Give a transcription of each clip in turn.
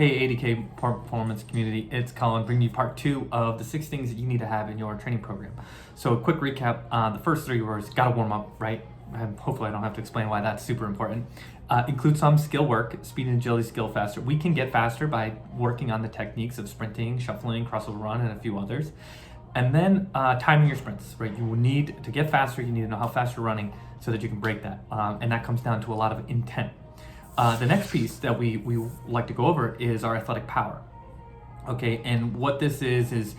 Hey, 80K performance community, it's Colin bringing you part 2 of the 6 things that you need to have in your training program. So a quick recap, the first 3 words, gotta warm up, right? And hopefully I don't have to explain why that's super important. Include some skill work, speed and agility skill faster. We can get faster by working on the techniques of sprinting, shuffling, crossover run, and a few others. And then timing your sprints, right? You will need to get faster, you need to know how fast you're running so that you can break that. And that comes down to a lot of intent. The next piece that we like to go over is our athletic power. Okay, and what this is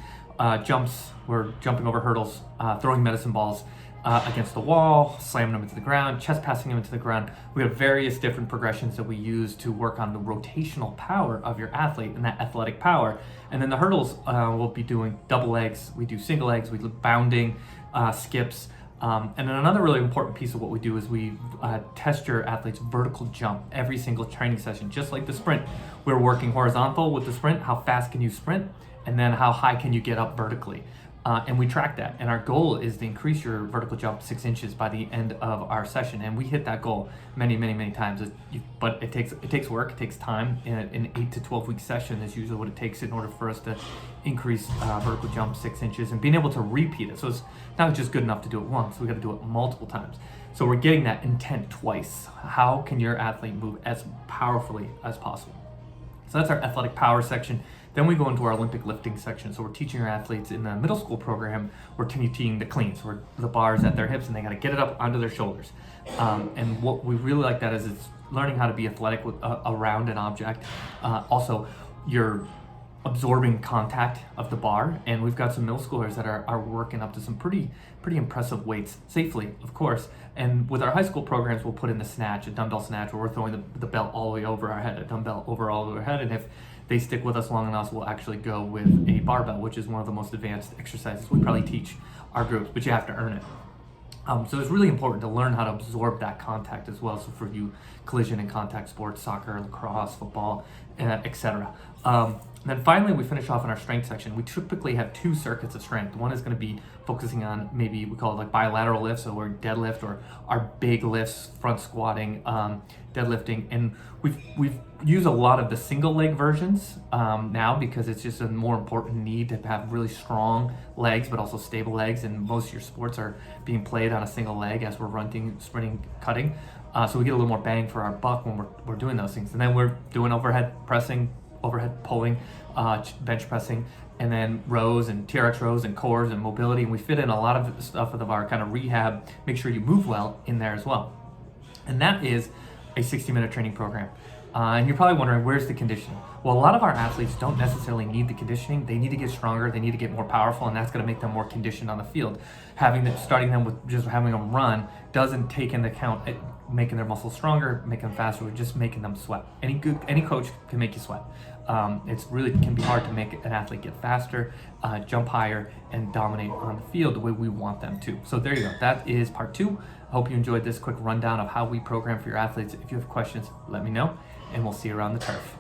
jumps, we're jumping over hurdles, throwing medicine balls against the wall, slamming them into the ground, chest passing them into the ground. We have various different progressions that we use to work on the rotational power of your athlete and that athletic power. And then the hurdles, we'll be doing double legs, we do single legs, we do bounding, skips. And then another really important piece of what we do is we test your athlete's vertical jump every single training session. Just like the sprint, we're working horizontal with the sprint. How fast can you sprint? And then how high can you get up vertically? And we track that. And our goal is to increase your vertical jump 6 inches by the end of our session. And we hit that goal many times. But it takes work, it takes time. An 8 to 12 week session is usually what it takes in order for us to increase vertical jump 6 inches and being able to repeat it. So it's not just good enough to do it once, we got to do it multiple times. So we're getting that intent twice. How can your athlete move as powerfully as possible? So that's our athletic power section. Then we go into our Olympic lifting section. So we're teaching our athletes in the middle school program, we're teaching the cleans, where the bar's at their hips and they got to get it up onto their shoulders. And what we really like that is it's learning how to be athletic with around an object. Also, you're absorbing contact of the bar, and we've got some middle schoolers that are working up to some pretty impressive weights, safely, of course. And with our high school programs, we'll put in the snatch, a dumbbell snatch, where we're throwing the belt all the way over our head, a dumbbell over all over our head. And if they stick with us long enough, we'll actually go with a barbell, which is one of the most advanced exercises we probably teach our groups, but you have to earn it. So it's really important to learn how to absorb that contact as well. So for you, collision and contact sports, soccer, lacrosse, football, etc. Then finally, we finish off in our strength section. We typically have 2 circuits of strength. One is going to be focusing on, maybe we call it like bilateral lifts, or deadlift, or our big lifts, front squatting, deadlifting. And we've used a lot of the single leg versions now, because it's just a more important need to have really strong legs, but also stable legs. And most of your sports are being played on a single leg as we're running, sprinting, cutting. So we get a little more bang for our buck when we're doing those things. And then we're doing overhead pressing, overhead pulling, bench pressing, and then rows and TRX rows and cores and mobility. And we fit in a lot of stuff of our kind of rehab, make sure you move well in there as well. And that is a 60-minute training program. And you're probably wondering, where's the conditioning? Well, a lot of our athletes don't necessarily need the conditioning. They need to get stronger, they need to get more powerful, and that's going to make them more conditioned on the field. Starting them with just having them run doesn't take into account making their muscles stronger, making them faster, or just making them sweat. Any coach can make you sweat. It's really can be hard to make an athlete get faster, jump higher, and dominate on the field the way we want them to. So there you go. That is part 2. I hope you enjoyed this quick rundown of how we program for your athletes. If you have questions, let me know, and we'll see you around the turf.